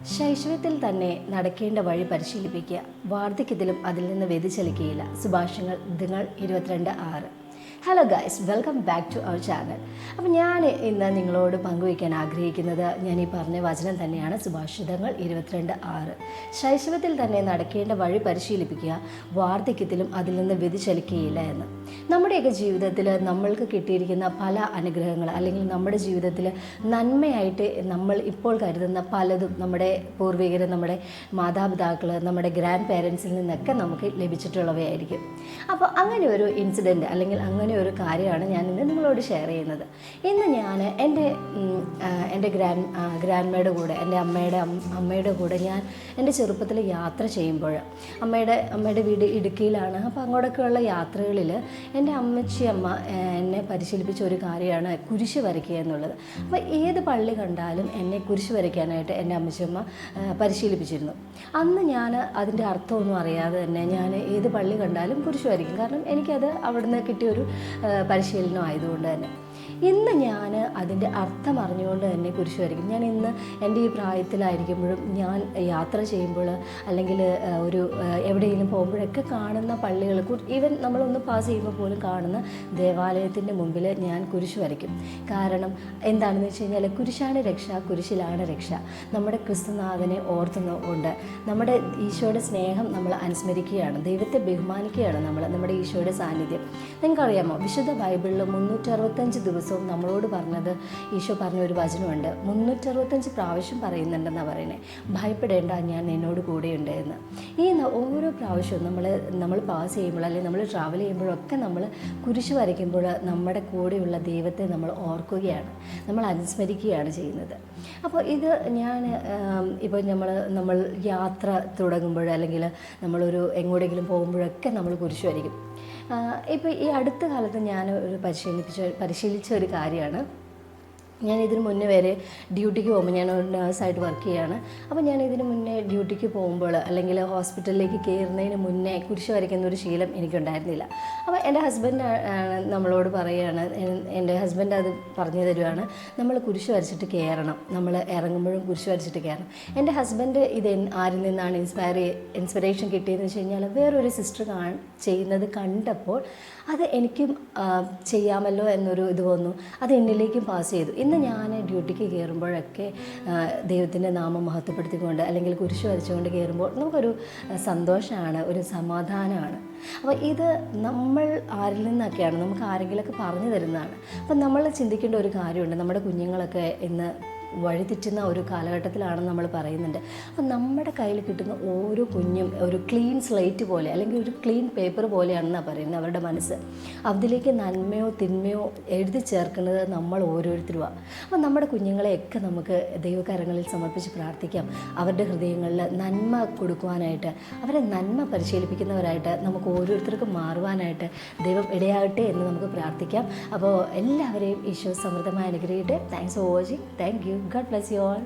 ശൈശവത്തിൽ തന്നെ നടക്കേണ്ട വഴി പരിശീലിപ്പിക്കുക. വാർദ്ധക്യത്തിലും അതിൽ നിന്ന് വ്യതിചലിക്കുകയില്ല. സുഭാഷങ്ങൾ ദിനങ്ങൾ 22:6. Hello guys, welcome back to our channel. അപ്പോൾ ഞാൻ ഇന്ന് നിങ്ങളോട് പങ്കുവയ്ക്കാൻ ആഗ്രഹിക്കുന്നത് ഞാൻ ഈ പറഞ്ഞ വചനം തന്നെയാണ്. സുഭാഷിതങ്ങൾ 22:6. ശൈശവത്തിൽ തന്നെ നടക്കേണ്ട വഴി പരിശീലിപ്പിക്കുക, വാർദ്ധക്യത്തിലും അതിൽ നിന്ന് വ്യതിചലിക്കുകയില്ല എന്ന്. നമ്മുടെയൊക്കെ ജീവിതത്തിൽ നമ്മൾക്ക് കിട്ടിയിരിക്കുന്ന പല അനുഗ്രഹങ്ങൾ, അല്ലെങ്കിൽ നമ്മുടെ ജീവിതത്തിൽ നന്മയായിട്ട് നമ്മൾ ഇപ്പോൾ കരുതുന്ന പലതും നമ്മുടെ പൂർവികർ, നമ്മുടെ മാതാപിതാക്കൾ, നമ്മുടെ ഗ്രാൻഡ് പേരൻസിൽ നിന്നൊക്കെ നമുക്ക് ലഭിച്ചിട്ടുള്ളവയായിരിക്കും. അപ്പോൾ അങ്ങനെ ഒരു ഇൻസിഡൻറ്റ് അല്ലെങ്കിൽ അങ്ങനെ ഒരു കാര്യമാണ് ഞാൻ ഇന്ന് നിങ്ങളോട് ഷെയർ ചെയ്യുന്നത്. ഇന്ന് ഞാൻ എൻ്റെ ഗ്രാൻഡ്മയുടെ കൂടെ, എൻ്റെ അമ്മയുടെ കൂടെ ഞാൻ എൻ്റെ ചെറുപ്പത്തിൽ യാത്ര ചെയ്യുമ്പോൾ, അമ്മയുടെ വീട് ഇടുക്കിയിലാണ്. അപ്പോൾ അങ്ങോട്ടൊക്കെയുള്ള യാത്രകളിൽ എൻ്റെ അമ്മ എന്നെ പരിശീലിപ്പിച്ച ഒരു കാര്യമാണ് കുരിശ് വരയ്ക്കുക എന്നുള്ളത്. അപ്പോൾ ഏത് പള്ളി കണ്ടാലും എന്നെ കുരിശ് വരയ്ക്കാനായിട്ട് എൻ്റെ അമ്മച്ചിയമ്മ പരിശീലിപ്പിച്ചിരുന്നു. അന്ന് ഞാൻ അതിൻ്റെ അർത്ഥമൊന്നും അറിയാതെ തന്നെ ഞാൻ ഏത് പള്ളി കണ്ടാലും കുരിശ് വരയ്ക്കും. കാരണം എനിക്കത് അവിടുന്ന് കിട്ടിയൊരു പരിശീലനം ആയതുകൊണ്ട് തന്നെ. ഇന്ന് ഞാൻ അതിൻ്റെ അർത്ഥം അറിഞ്ഞുകൊണ്ട് തന്നെ കുരിശ് വരയ്ക്കും. ഞാൻ ഇന്ന് എൻ്റെ ഈ പ്രായത്തിലായിരിക്കുമ്പോഴും ഞാൻ യാത്ര ചെയ്യുമ്പോൾ, അല്ലെങ്കിൽ ഒരു എവിടെയെങ്കിലും പോകുമ്പോഴൊക്കെ കാണുന്ന പള്ളികൾ, ഈവൻ നമ്മളൊന്ന് പാസ് ചെയ്യുമ്പോൾ പോലും കാണുന്ന ദേവാലയത്തിൻ്റെ മുമ്പിൽ ഞാൻ കുരിശ് വരയ്ക്കും. കാരണം എന്താണെന്ന് വെച്ച് കഴിഞ്ഞാൽ, കുരിശാണ് രക്ഷ, കുരിശിലാണ് രക്ഷ. നമ്മുടെ ക്രിസ്തുനാഥനെ ഓർത്തുകൊണ്ട് നമ്മുടെ ഈശോയുടെ സ്നേഹം നമ്മൾ അനുസ്മരിക്കുകയാണ്, ദൈവത്തെ ബഹുമാനിക്കുകയാണ് നമ്മുടെ ഈശോയുടെ സാന്നിധ്യം. നിങ്ങൾക്കറിയാമോ, വിശുദ്ധ ബൈബിളിൽ 365 ദിവസവും നമ്മളോട് പറഞ്ഞത്, ഈശോ പറഞ്ഞൊരു വചനമുണ്ട്. 365 പ്രാവശ്യം പറയുന്നുണ്ടെന്നാണ് പറയുന്നത്, ഭയപ്പെടേണ്ട, ഞാൻ എന്നോട് കൂടെയുണ്ട് എന്ന്. ഈ ഓരോ പ്രാവശ്യവും നമ്മൾ പാസ് ചെയ്യുമ്പോൾ, അല്ലെങ്കിൽ നമ്മൾ ട്രാവൽ ചെയ്യുമ്പോഴൊക്കെ നമ്മൾ കുരിശ് വരയ്ക്കുമ്പോൾ നമ്മുടെ കൂടെയുള്ള ദൈവത്തെ നമ്മൾ ഓർക്കുകയാണ്, നമ്മൾ അനുസ്മരിക്കുകയാണ് ചെയ്യുന്നത്. അപ്പോൾ ഇത് ഞാൻ ഇപ്പോൾ നമ്മൾ യാത്ര തുടങ്ങുമ്പോൾ, അല്ലെങ്കിൽ നമ്മളൊരു എങ്ങോട്ടെങ്കിലും പോകുമ്പോഴൊക്കെ നമ്മൾ കുരിശ് വരയ്ക്കും. ഇപ്പോൾ ഈ അടുത്ത കാലത്ത് ഞാൻ പരിശീലിച്ച ഒരു കാര്യമാണ്. ഞാൻ ഇതിന് മുന്നേ വരെ ഡ്യൂട്ടിക്ക് പോകുമ്പോൾ, ഞാൻ ഒരു നേഴ്സായിട്ട് വർക്ക് ചെയ്യുകയാണ്. അപ്പോൾ ഞാൻ ഇതിന് മുന്നേ ഡ്യൂട്ടിക്ക് പോകുമ്പോൾ, അല്ലെങ്കിൽ ഹോസ്പിറ്റലിലേക്ക് കയറുന്നതിന് മുന്നേ കുരിശ് വരയ്ക്കുന്ന ഒരു ശീലം എനിക്കുണ്ടായിരുന്നില്ല. അപ്പോൾ എൻ്റെ ഹസ്ബൻഡ് നമ്മളോട് പറയുകയാണ്, എൻ്റെ ഹസ്ബൻഡ് അത് പറഞ്ഞു തരുവാണ്, നമ്മൾ കുരിശ് വരച്ചിട്ട് കയറണം, നമ്മൾ ഇറങ്ങുമ്പോഴും കുരിശ് വരച്ചിട്ട് കയറണം. എൻ്റെ ഹസ്ബൻഡ് ഇത് ആരിൽ നിന്നാണ് ഇൻസ്പിറേഷൻ കിട്ടിയതെന്ന് വെച്ച് കഴിഞ്ഞാൽ, വേറൊരു സിസ്റ്റർ ചെയ്യുന്നത് കണ്ടപ്പോൾ അത് എനിക്കും ചെയ്യാമല്ലോ എന്നൊരു ഇത് വന്നു. അത് എന്നിലേക്കും പാസ് ചെയ്തു. ഇന്ന് ഞാൻ ഡ്യൂട്ടിക്ക് കയറുമ്പോഴൊക്കെ ദൈവത്തിൻ്റെ നാമം മഹത്വപ്പെടുത്തിക്കൊണ്ട്, അല്ലെങ്കിൽ കുരിശ് വരച്ചുകൊണ്ട് കയറുമ്പോൾ നമുക്കൊരു സന്തോഷമാണ്, ഒരു സമാധാനമാണ്. അപ്പോൾ ഇത് നമ്മൾ ആരിൽ നിന്നൊക്കെയാണ്, നമുക്ക് ആരെങ്കിലുമൊക്കെ പറഞ്ഞു തരുന്നതാണ്. അപ്പം നമ്മൾ ചിന്തിക്കേണ്ട ഒരു കാര്യമുണ്ട്. നമ്മുടെ കുഞ്ഞുങ്ങളൊക്കെ ഇന്ന് വഴിതെറ്റുന്ന ഒരു കാലഘട്ടത്തിലാണെന്ന് നമ്മൾ പറയുന്നുണ്ട്. അപ്പം നമ്മുടെ കയ്യിൽ കിട്ടുന്ന ഓരോ കുഞ്ഞും ഒരു ക്ലീൻ സ്ലേറ്റ് പോലെ, അല്ലെങ്കിൽ ഒരു ക്ലീൻ പേപ്പർ പോലെയാണെന്നാണ് പറയുന്നത് അവരുടെ മനസ്സ്. അതിലേക്ക് നന്മയോ തിന്മയോ എഴുതി ചേർക്കുന്നത് നമ്മൾ ഓരോരുത്തരുമാണ്. അപ്പം നമ്മുടെ കുഞ്ഞുങ്ങളെയൊക്കെ നമുക്ക് ദൈവകരങ്ങളിൽ സമർപ്പിച്ച് പ്രാർത്ഥിക്കാം. അവരുടെ ഹൃദയങ്ങളിൽ നന്മ കൊടുക്കുവാനായിട്ട്, അവരെ നന്മ പരിശീലിപ്പിക്കുന്നവരായിട്ട് നമുക്ക് ഓരോരുത്തർക്കും മാറുവാനായിട്ട് ദൈവം ഇടയാകട്ടെ എന്ന് നമുക്ക് പ്രാർത്ഥിക്കാം. അപ്പോൾ എല്ലാവരെയും ഈശോ സമൃദ്ധമായി അനുഗ്രഹിക്കട്ടെ. Thanks for watching. Thank you. God bless you all.